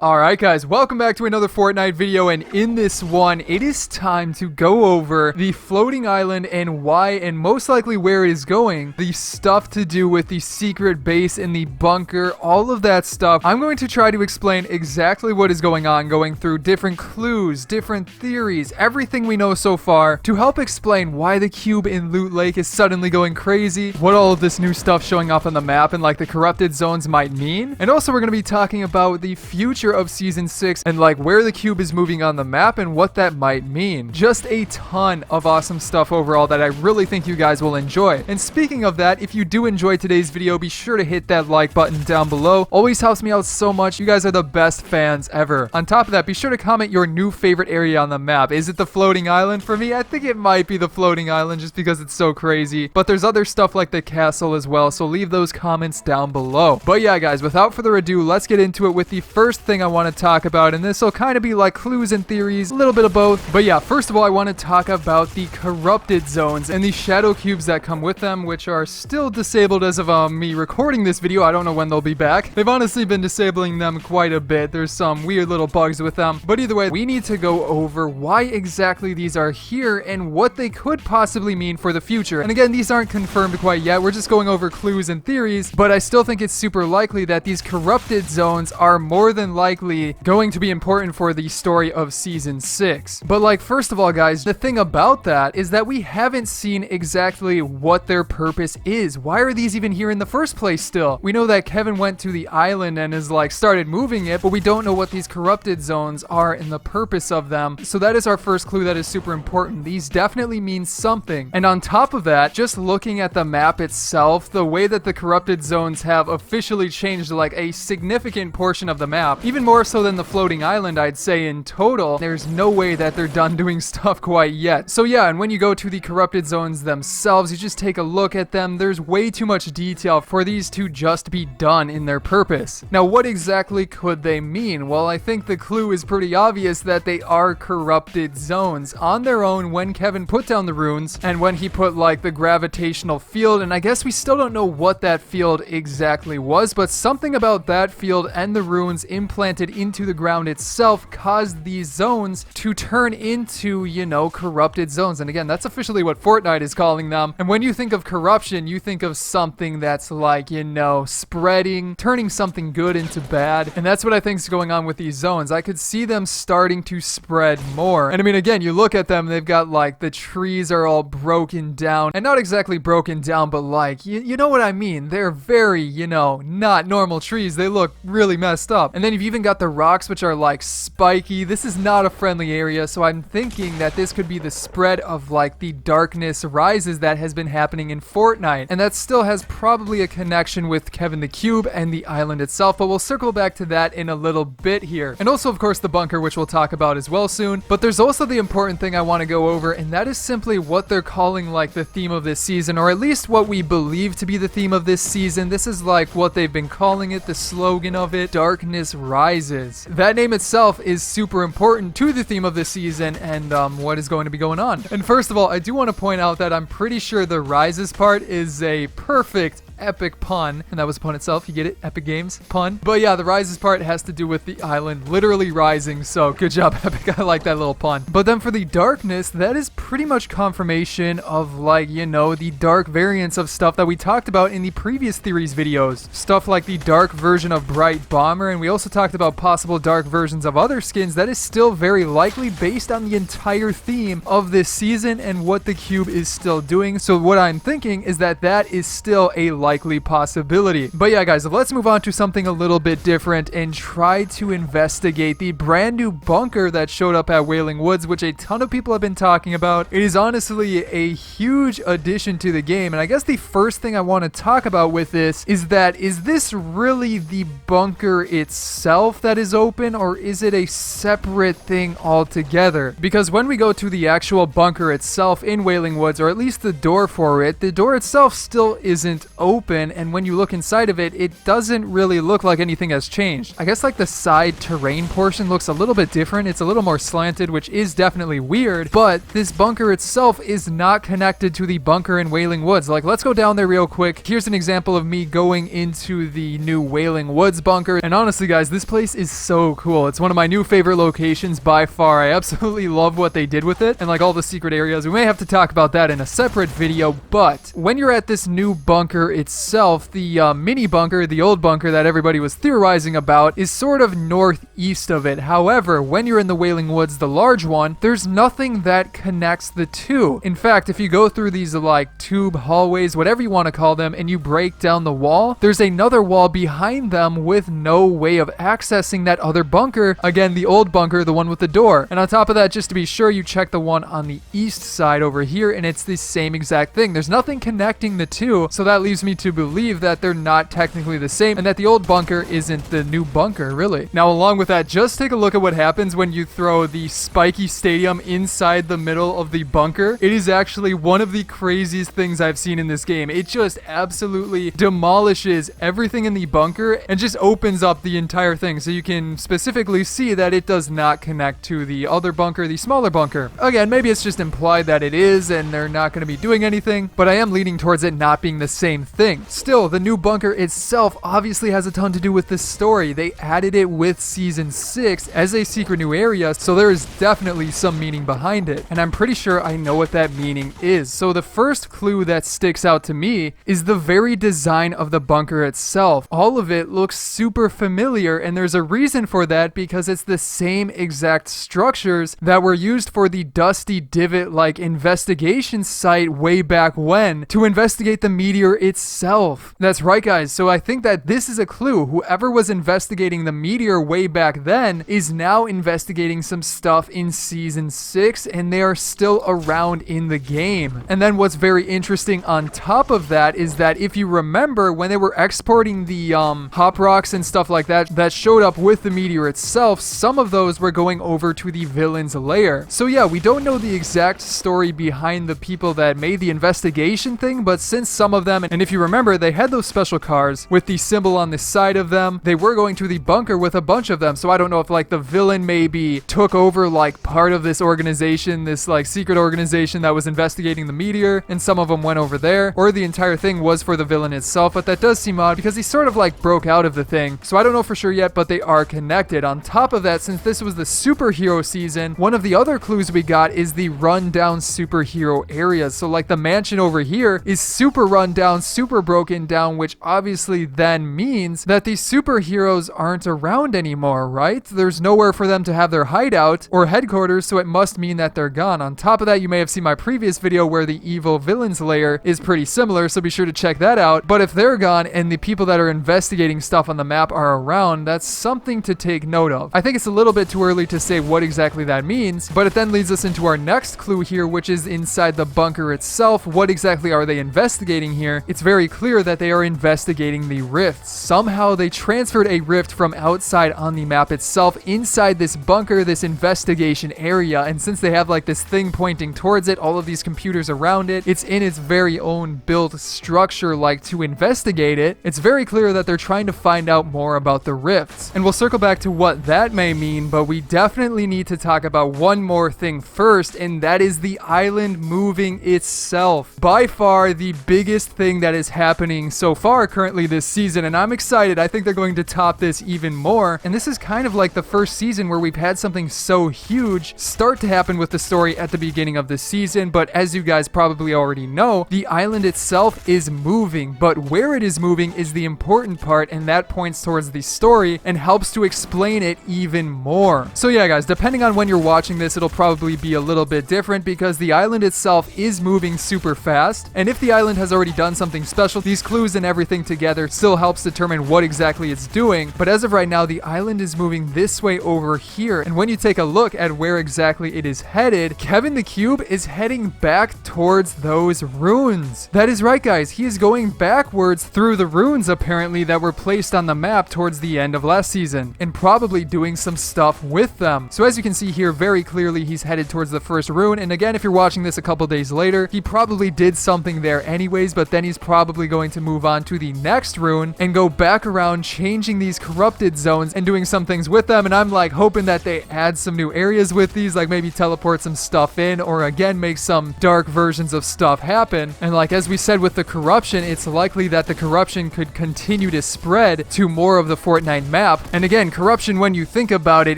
Alright guys, welcome back to another Fortnite video, and in this one, it is time to go over the floating island and why and most likely where it is going, the stuff to do with the secret base in the bunker, all of that stuff. I'm going to try to explain exactly what is going on, going through different clues, different theories, everything we know so far, to help explain why the cube in Loot Lake is suddenly going crazy, what all of this new stuff showing up on the map and like the corrupted zones might mean, and also we're going to be talking about the future of Season 6 and like where the cube is moving on the map and what that might mean. Just a ton of awesome stuff overall that I really think you guys will enjoy. And speaking of that, if you do enjoy today's video, be sure to hit that like button down below. Always helps me out so much. You guys are the best fans ever. On top of that, be sure to comment your new favorite area on the map. Is it the floating island? For me, I think it might be the floating island just because it's so crazy. But there's other stuff like the castle as well, so leave those comments down below. But yeah, guys, without further ado, let's get into it with the first thing I want to talk about, and this will kind of be like clues and theories, a little bit of both. But yeah, first of all, I want to talk about the corrupted zones and the shadow cubes that come with them, which are still disabled as of me recording this video. I don't know when they'll be back. They've honestly been disabling them quite a bit. There's some weird little bugs with them, but either way, we need to go over why exactly these are here and what they could possibly mean for the future. And again, these aren't confirmed quite yet. We're just going over clues and theories, but I still think it's super likely that these corrupted zones are more than likely going to be important for the story of Season 6. But like, first of all, guys, the thing about that is that we haven't seen exactly what their purpose is. Why are these even here in the first place still? We know that Kevin went to the island and has like started moving it, but we don't know what these corrupted zones are and the purpose of them. So that is our first clue that is super important. These definitely mean something. And on top of that, just looking at the map itself, the way that the corrupted zones have officially changed like a significant portion of the map, even more so than the floating island, I'd say in total, there's no way that they're done doing stuff quite yet. So yeah, and when you go to the corrupted zones themselves, you just take a look at them, there's way too much detail for these to just be done in their purpose. Now, what exactly could they mean? Well, I think the clue is pretty obvious that they are corrupted zones on their own when Kevin put down the runes and when he put like the gravitational field, and I guess we still don't know what that field exactly was, but something about that field and the runes implanted into the ground itself caused these zones to turn into, you know, corrupted zones. And again, that's officially what Fortnite is calling them. And when you think of corruption, you think of something that's like, you know, spreading, turning something good into bad. And that's what I think is going on with these zones. I could see them starting to spread more. And I mean, again, you look at them, they've got like the trees are all broken down, and not exactly broken down, but like, you know what I mean? They're very, you know, not normal trees. They look really messed up. And then you've even got the rocks, which are like spiky. This is not a friendly area, so I'm thinking that this could be the spread of like the darkness rises that has been happening in Fortnite, and that still has probably a connection with Kevin the Cube and the island itself, but we'll circle back to that in a little bit here. And also, of course, the bunker, which we'll talk about as well soon. But there's also the important thing I want to go over, and that is simply what they're calling like the theme of this season, or at least what we believe to be the theme of this season. This is like what they've been calling it, the slogan of it, Darkness Rises. That name itself is super important to the theme of this season and what is going to be going on. And first of all, I do want to point out that I'm pretty sure the rises part is a perfect epic pun, and that was a pun itself. You get it? Epic Games pun. But yeah, the rises part has to do with the island literally rising, so good job, Epic. I like that little pun. But then for the darkness, that is pretty much confirmation of like, you know, the dark variants of stuff that we talked about in the previous theories videos. Stuff like the dark version of Bright Bomber, and we also talked about possible dark versions of other skins. That is still very likely based on the entire theme of this season and what the cube is still doing. So what I'm thinking is that that is still a likely possibility. But yeah, guys, let's move on to something a little bit different and try to investigate the brand new bunker that showed up at Wailing Woods, which a ton of people have been talking about. It is honestly a huge addition to the game, and I guess the first thing I want to talk about with this is that, is this really the bunker itself that is open, or is it a separate thing altogether? Because when we go to the actual bunker itself in Wailing Woods, or at least the door for it, the door itself still isn't open. open, and when you look inside of it, it doesn't really look like anything has changed. I guess like the side terrain portion looks a little bit different. It's a little more slanted, which is definitely weird, but this bunker itself is not connected to the bunker in Wailing Woods. Like, let's go down there real quick. Here's an example of me going into the new Wailing Woods bunker, and honestly guys, this place is so cool. It's one of my new favorite locations by far. I absolutely love what they did with it, and like all the secret areas. We may have to talk about that in a separate video, but when you're at this new bunker itself, the mini bunker, the old bunker that everybody was theorizing about, is sort of northeast of it. However, when you're in the Wailing Woods, the large one, there's nothing that connects the two. In fact, if you go through these like tube hallways, whatever you want to call them, and you break down the wall, there's another wall behind them with no way of accessing that other bunker. Again, the old bunker, the one with the door. And on top of that, just to be sure, you check the one on the east side over here, and it's the same exact thing. There's nothing connecting the two, so that leaves me to believe that they're not technically the same, and that the old bunker isn't the new bunker, really. Now, along with that, just take a look at what happens when you throw the spiky stadium inside the middle of the bunker. It is actually one of the craziest things I've seen in this game. It just absolutely demolishes everything in the bunker and just opens up the entire thing, so you can specifically see that it does not connect to the other bunker, the smaller bunker. Again, maybe it's just implied that it is and they're not going to be doing anything, but I am leaning towards it not being the same thing. Still, the new bunker itself obviously has a ton to do with this story. They added it with season 6 as a secret new area, so there is definitely some meaning behind it, and I'm pretty sure I know what that meaning is. So the first clue that sticks out to me is the very design of the bunker itself. All of it looks super familiar, and there's a reason for that, because it's the same exact structures that were used for the Dusty Divot-like investigation site way back when to investigate the meteor itself. That's right, guys. So I think that this is a clue. Whoever was investigating the meteor way back then is now investigating some stuff in season 6, and they are still around in the game. And then what's very interesting on top of that is that if you remember, when they were exporting the hop rocks and stuff like that that showed up with the meteor itself, some of those were going over to the villain's lair. So yeah, we don't know the exact story behind the people that made the investigation thing, but since some of them, and if you remember, they had those special cars with the symbol on the side of them, they were going to the bunker with a bunch of them. So I don't know if like the villain maybe took over like part of this organization, this like secret organization that was investigating the meteor, and some of them went over there, or the entire thing was for the villain itself. But that does seem odd because he sort of like broke out of the thing. So I don't know for sure yet, but they are connected. On top of that, since this was the superhero season, one of the other clues we got is the rundown superhero areas. So like the mansion over here is super run down, super broken down, which obviously then means that these superheroes aren't around anymore, right? There's nowhere for them to have their hideout or headquarters, so it must mean that they're gone. On top of that, you may have seen my previous video where the evil villain's lair is pretty similar, so be sure to check that out. But if they're gone and the people that are investigating stuff on the map are around, that's something to take note of. I think it's a little bit too early to say what exactly that means, but it then leads us into our next clue here, which is inside the bunker itself. What exactly are they investigating here? It's very clear that they are investigating the rifts. Somehow they transferred a rift from outside on the map itself inside this bunker, this investigation area, and since they have like this thing pointing towards it, all of these computers around it, it's in its very own built structure like to investigate it. It's very clear that they're trying to find out more about the rifts, and we'll circle back to what that may mean, but we definitely need to talk about one more thing first, and that is the island moving itself. By far the biggest thing that is happening so far currently this season, and I'm excited. I think they're going to top this even more, and this is kind of like the first season where we've had something so huge start to happen with the story at the beginning of the season. But as you guys probably already know, the island itself is moving, but where it is moving is the important part, and that points towards the story and helps to explain it even more. So yeah guys, depending on when you're watching this, it'll probably be a little bit different because the island itself is moving super fast, and if the island has already done something special, these clues and everything together still helps determine what exactly it's doing. But as of right now, the island is moving this way over here, and when you take a look at where exactly it is headed, Kevin the Cube is heading back towards those runes. That is right guys, he is going backwards through the runes apparently that were placed on the map towards the end of last season, and probably doing some stuff with them. So as you can see here, very clearly he's headed towards the first rune, and again, if you're watching this a couple days later, he probably did something there anyways, but then he's probably probably going to move on to the next rune and go back around changing these corrupted zones and doing some things with them. And I'm like hoping that they add some new areas with these, like maybe teleport some stuff in, or again make some dark versions of stuff happen. And like as we said with the corruption, it's likely that the corruption could continue to spread to more of the Fortnite map. And again, corruption, when you think about it,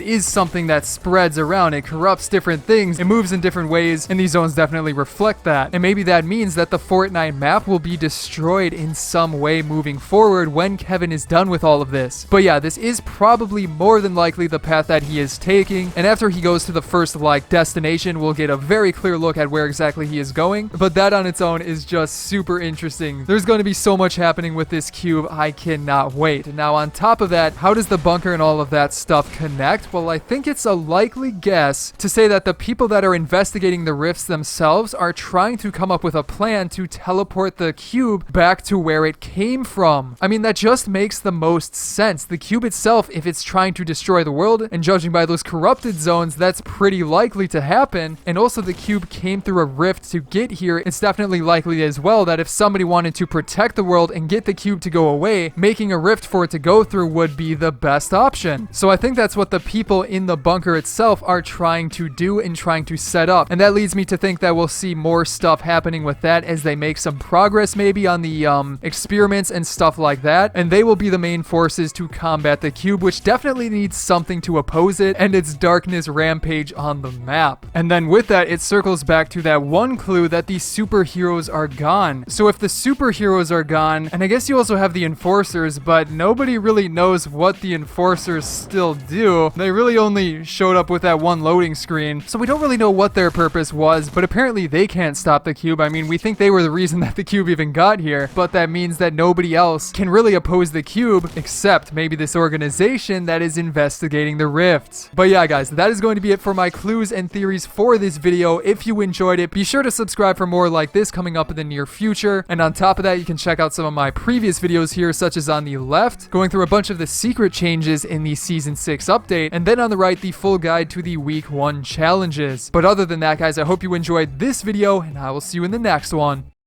is something that spreads around. It corrupts different things, it moves in different ways, and these zones definitely reflect that. And maybe that means that the Fortnite map will be destroyed in some way moving forward when Kevin is done with all of this. But yeah, this is probably more than likely the path that he is taking, and after he goes to the first like destination, we'll get a very clear look at where exactly he is going. But that on its own is just super interesting. There's going to be so much happening with this cube, I cannot wait. Now on top of that, how does the bunker and all of that stuff connect? Well, I think it's a likely guess to say that the people that are investigating the rifts themselves are trying to come up with a plan to teleport the cube back to where it came from. I mean, that just makes the most sense. The cube itself, if it's trying to destroy the world, and judging by those corrupted zones, that's pretty likely to happen. And also the cube came through a rift to get here. It's definitely likely as well that if somebody wanted to protect the world and get the cube to go away, making a rift for it to go through would be the best option. So I think that's what the people in the bunker itself are trying to do and trying to set up. And that leads me to think that we'll see more stuff happening with that as they make some progress maybe on the experiments and stuff like that. And they will be the main forces to combat the cube, which definitely needs something to oppose it and its darkness rampage on the map. And then with that, it circles back to that one clue that the superheroes are gone. So if the superheroes are gone, and I guess you also have the enforcers, but nobody really knows what the enforcers still do. They really only showed up with that one loading screen, so we don't really know what their purpose was, but apparently they can't stop the cube. I mean, we think they were the reason that the cube even got here, but that means that nobody else can really oppose the cube except maybe this organization that is investigating the rifts. But yeah, guys, that is going to be it for my clues and theories for this video. If you enjoyed it, be sure to subscribe for more like this coming up in the near future. And on top of that, you can check out some of my previous videos here, such as on the left, going through a bunch of the secret changes in the Season 6 update, and then on the right, the full guide to the Week 1 challenges. But other than that, guys, I hope you enjoyed this video, and I will see you in the next one.